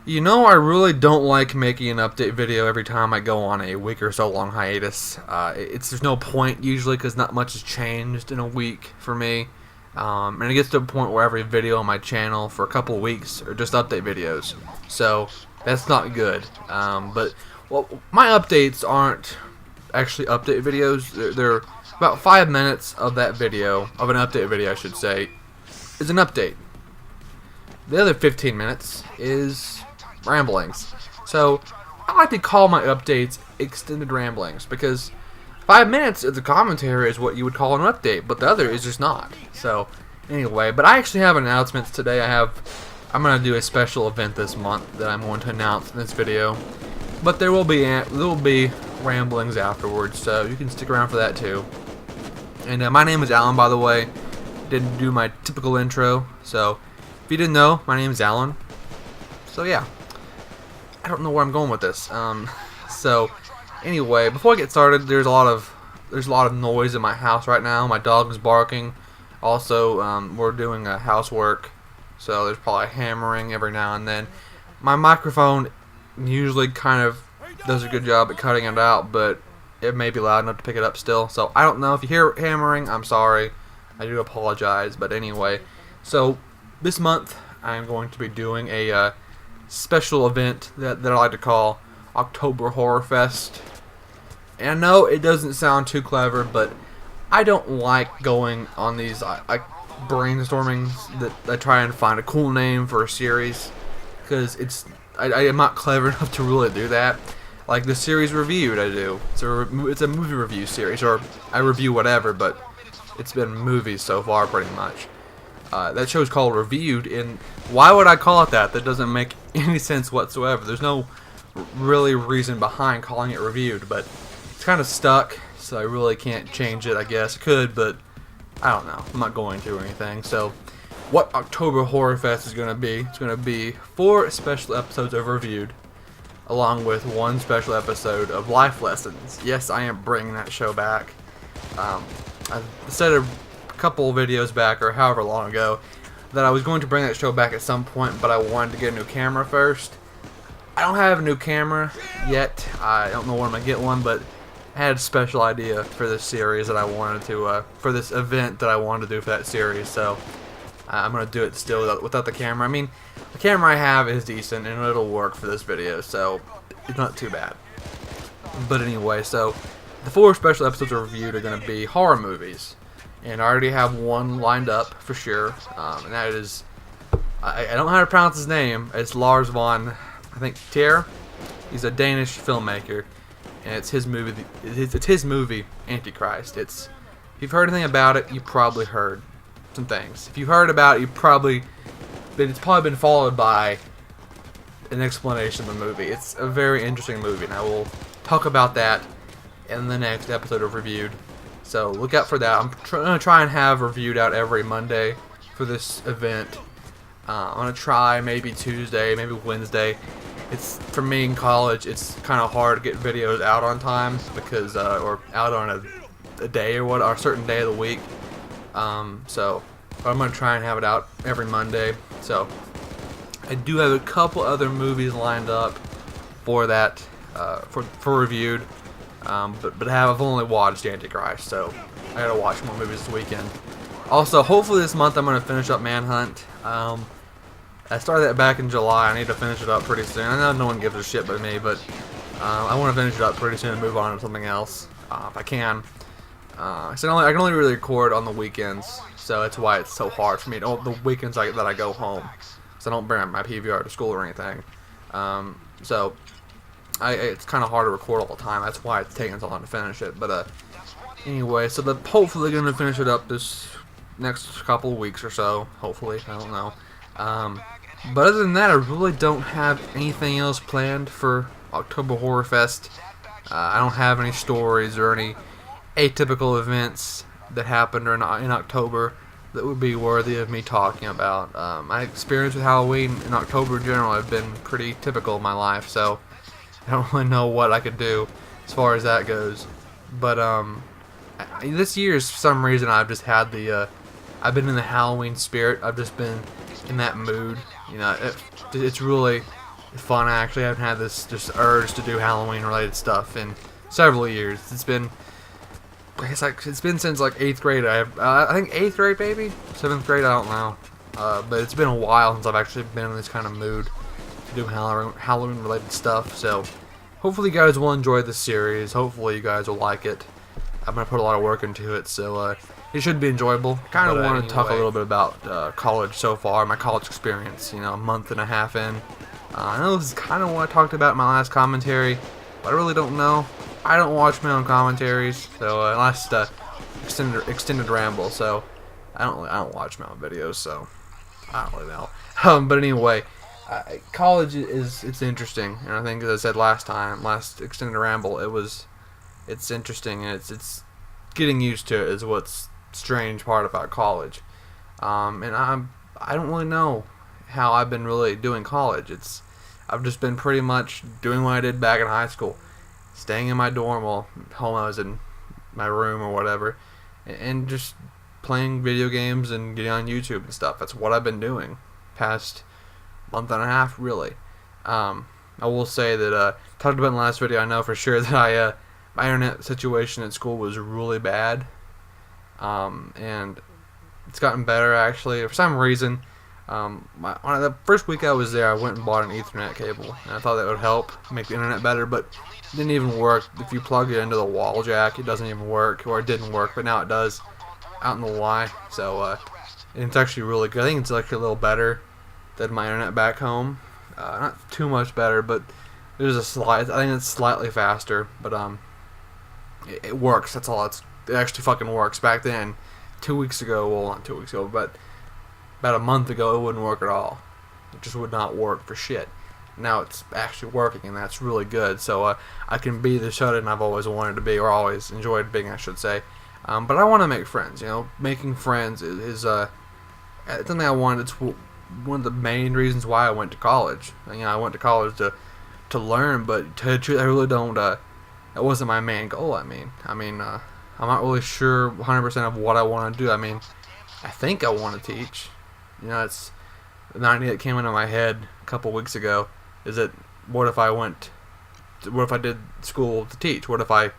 You know, I really don't like making an update video every time I go on a week or so long hiatus. There's no point usually because not much has changed in a week for me. And it gets to a point where every video on my channel for a couple of weeks are just update videos. So that's not good. Well, my updates aren't actually update videos. They're about 5 minutes of that video, of an update video I should say, is an update. The other 15 minutes is ramblings. So I like to call my updates extended ramblings because 5 minutes of the commentary is what you would call an update, but the other is just not. So anyway, but I actually have announcements today. I'm going to do a special event this month that I'm going to announce in this video. But there will be ramblings afterwards, so you can stick around for that too. And my name is Alan, by the way. Didn't do my typical intro, so if you didn't know, my name is Alan. So yeah, I don't know where I'm going with this. So anyway, before I get started, there's a lot of noise in my house right now. My dog is barking. Also, we're doing housework, so there's probably hammering every now and then. My microphone usually kind of does a good job at cutting it out, but it may be loud enough to pick it up still. So I don't know if you hear hammering. I'm sorry. I do apologize. But anyway, so this month I'm going to be doing a special event that I like to call October Horror Fest. And I know it doesn't sound too clever, but I don't like going on these brainstormings that I try and find a cool name for a series, because I am not clever enough to really do that. Like the series Reviewed, I do. It's a movie review series, or I review whatever, but it's been movies so far, pretty much. That show's called Reviewed, and why would I call it that? That doesn't make any sense whatsoever. There's no really reason behind calling it Reviewed, but it's kind of stuck, so I really can't change it. I guess I could, but I don't know. I'm not going to or anything. So what October Horror Fest is going to be, it's going to be 4 special episodes of Reviewed, along with 1 special episode of Life Lessons. Yes, I am bringing that show back. I said a couple videos back, or however long ago, that I was going to bring that show back at some point, but I wanted to get a new camera first. I don't have a new camera yet. I don't know when I'm going to get one, but I had a special idea for this series that I wanted to, for this event that I wanted to do for that series, so I'm going to do it still without the camera. I mean, the camera I have is decent, and it'll work for this video, so it's not too bad. But anyway, so the 4 special episodes of Reviewed are going to be horror movies. And I already have one lined up for sure, and that is, I don't know how to pronounce his name. It's Lars von, I think, Trier. He's a Danish filmmaker, and it's his movie. It's his movie, Antichrist. If you've heard anything about it, you probably heard some things. If you heard about it, it's probably been followed by an explanation of the movie. It's a very interesting movie, and I will talk about that in the next episode of Reviewed. So look out for that. I'm going to try and have Reviewed out every Monday for this event. I'm going to try maybe Tuesday, maybe Wednesday. For me in college, it's kind of hard to get videos out on time because, or out on a day or a certain day of the week. But I'm going to try and have it out every Monday. So I do have a couple other movies lined up for that, for Reviewed. But I've only watched Antichrist, so I gotta watch more movies this weekend. Also, hopefully this month I'm gonna finish up Manhunt. I started that back in July. I need to finish it up pretty soon. I know no one gives a shit but me, but I want to finish it up pretty soon and move on to something else if I can. I can only really record on the weekends, so that's why it's so hard for me. The weekends that I go home, so I don't bring my PVR to school or anything. It's kind of hard to record all the time. That's why it's taking so long to finish it. But anyway, so hopefully going to finish it up this next couple of weeks or so. Hopefully, I don't know. But other than that, I really don't have anything else planned for October Horror Fest. I don't have any stories or any atypical events that happened in October that would be worthy of me talking about. My experience with Halloween in October in general have been pretty typical in my life, so I don't really know what I could do as far as that goes. But this year, for some reason, I've just had I've been in the Halloween spirit. I've just been in that mood. You know, it's really fun. I actually haven't had this just urge to do Halloween related stuff in several years. It's been, I guess, like it's been since like 8th grade. I think 8th grade, maybe 7th grade. I don't know, but it's been a while since I've actually been in this kind of mood to do Halloween related stuff. So hopefully you guys will enjoy this series. Hopefully you guys will like it. I'm gonna put a lot of work into it, so it should be enjoyable. Kind of want to talk a little bit about college so far, my college experience. You know, a month and a half in. I know this is kind of what I talked about in my last commentary, but I really don't know. I don't watch my own commentaries, so last extended ramble. So I don't watch my own videos, so I don't really know. But anyway, college it's interesting, and I think, as I said last extended ramble, it's interesting, and it's getting used to it is what's strange part about college. And I don't really know how I've been really doing college. I've just been pretty much doing what I did back in high school, staying in my dorm while home I was in my room or whatever, and just playing video games and getting on YouTube and stuff. That's what I've been doing past month and a half, really. I will say that talked about in the last video, I know for sure that my internet situation at school was really bad, and it's gotten better actually. For some reason, on the first week I was there, I went and bought an Ethernet cable, and I thought that would help make the internet better, but it didn't even work. If you plug it into the wall jack, it doesn't even work, or it didn't work, but now it does. I don't know why. So and it's actually really good. I think it's actually a little better than my internet back home. Not too much better, but there's a slight. I think it's slightly faster, but it works. That's all. It actually fucking works. Back then, 2 weeks ago, well, not 2 weeks ago, but about a month ago, it wouldn't work at all. It just would not work for shit. Now it's actually working, and that's really good. So I can be the shut-in I've always wanted to be, or always enjoyed being, I should say. But I want to make friends. You know, making friends is something I wanted. It's one of the main reasons why I went to college. You know, I went to college to learn, but to tell you the truth, I really don't. That wasn't my main goal. I'm not really sure 100% of what I want to do. I think I want to teach. You know, it's the idea that came into my head a couple weeks ago. Is that what if I did school to teach? What if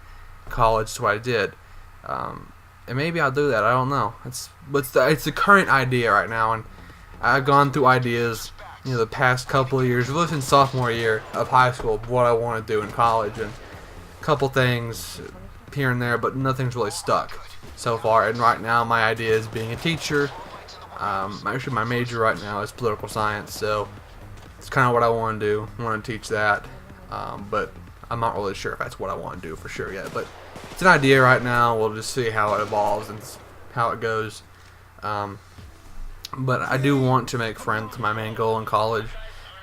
college is what I did? And maybe I'll do that. I don't know. It's the current idea right now, and I've gone through ideas, you know, the past couple of years, really since sophomore year of high school, of what I want to do in college, and a couple things here and there, but nothing's really stuck so far. And right now, my idea is being a teacher. Actually, my major right now is political science, so it's kind of what I want to do. I want to teach that, but I'm not really sure if that's what I want to do for sure yet. But it's an idea right now. We'll just see how it evolves and how it goes. But I do want to make friends. My main goal in college,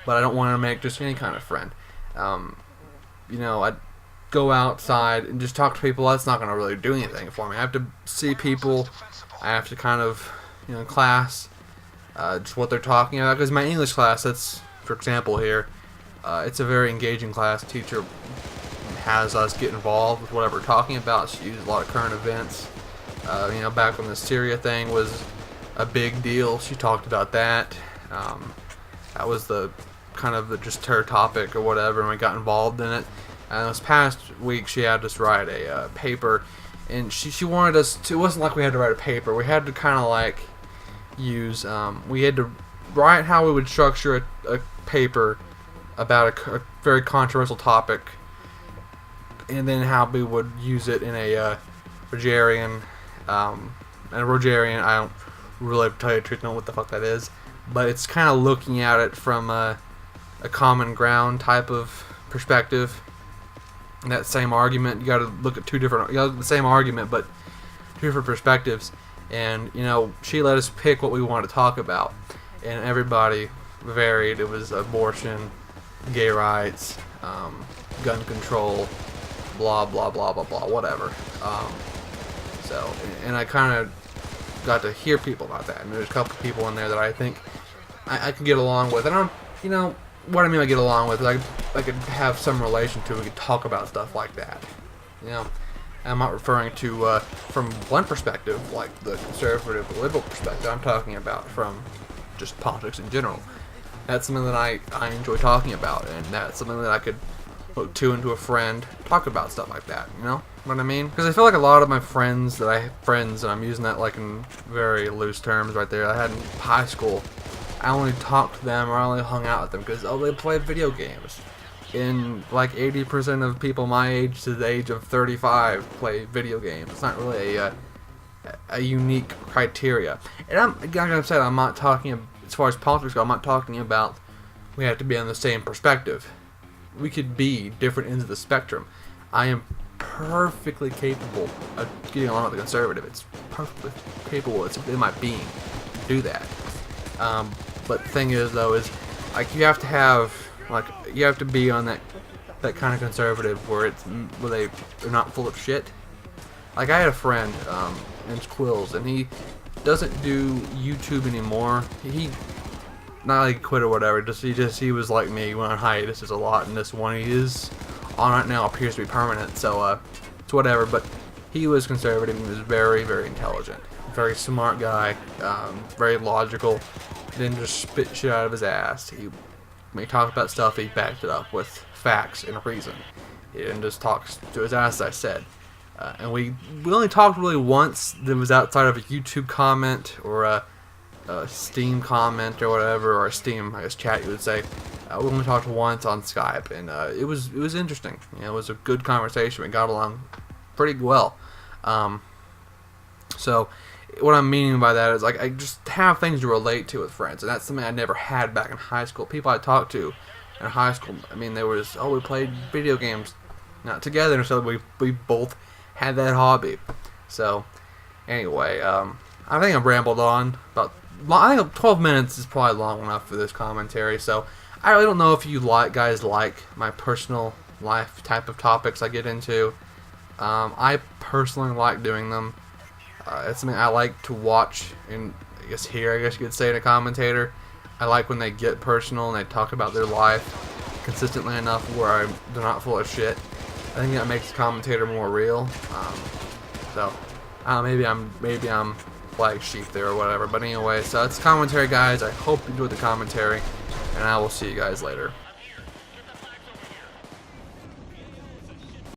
but I don't want to make just any kind of friend. You know, I go outside and just talk to people. That's not going to really do anything for me. I have to see people. I have to kind of, you know, class, just what they're talking about. Because my English class, that's, for example, here, it's a very engaging class. The teacher has us get involved with whatever we're talking about. She uses a lot of current events. You know, back when the Syria thing was a big deal, she talked about that. That was the kind of just her topic or whatever, and we got involved in it. And this past week, she had us write a paper, and she wanted us to. It wasn't like we had to write a paper. We had to kind of like use. We had to write how we would structure a paper about a very controversial topic, and then how we would use it in a Rogerian. And a Rogerian, I don't really, to tell you the truth, know what the fuck that is, but it's kind of looking at it from a common ground type of perspective. And that same argument, you got to look at the same argument, but two different perspectives. And you know, she let us pick what we wanted to talk about, and everybody varied. It was abortion, gay rights, gun control, blah blah blah blah blah, whatever. So, and I kind of got to hear people about that, and there's a couple people in there that I think I can get along with, and you know, what I mean by get along with, I could have some relation to. We could talk about stuff like that. You know, I'm not referring to from one perspective, like the conservative or liberal perspective. I'm talking about from just politics in general. that's something that I enjoy talking about, and that's something that I could look to into a friend, talk about stuff like that, you know what I mean? Because I feel like a lot of my friends and I'm using that like in very loose terms right there, I had in high school, I only talked to them or I only hung out with them because, oh, they play video games. And like 80% of people my age to the age of 35 play video games. It's not really a unique criteria. And like I said, I'm not talking, as far as politics go, I'm not talking about we have to be on the same perspective. We could be different ends of the spectrum. I am perfectly capable of getting along with the conservative. It's perfectly capable. It's in my being to do that. But the thing is, though, is like you have to be on that kind of conservative where they're not full of shit. Like I had a friend, named Quills, and he doesn't do YouTube anymore. He not like quit or whatever. He was like me, went on hiatus a lot, and this one he is on right now appears to be permanent. So it's whatever. But he was conservative. He was very, very intelligent, very smart guy, very logical. Didn't just spit shit out of his ass. When he talked about stuff, he backed it up with facts and reason. He didn't just talk to his ass, as I said. And we only talked really once. That was outside of a YouTube comment or a Steam comment or whatever, or a Steam, I guess, chat you would say. We only talked once on Skype, and it was interesting. You know, it was a good conversation. We got along pretty well. So what I'm meaning by that is like I just have things to relate to with friends, and that's something I never had back in high school. People I talked to in high school, I mean, there was, oh, we played video games, not together, so we both had that hobby. So anyway, I think I've rambled on about. I think 12 minutes is probably long enough for this commentary. So I really don't know if you guys like my personal life type of topics I get into. I personally like doing them. It's something I like to watch and I guess you could say, in a commentator. I like when they get personal and they talk about their life consistently enough where they're not full of shit. I think that makes the commentator more real. So maybe I'm black sheep there or whatever. But anyway, so it's commentary, guys. I hope you enjoyed the commentary, and I will see you guys later.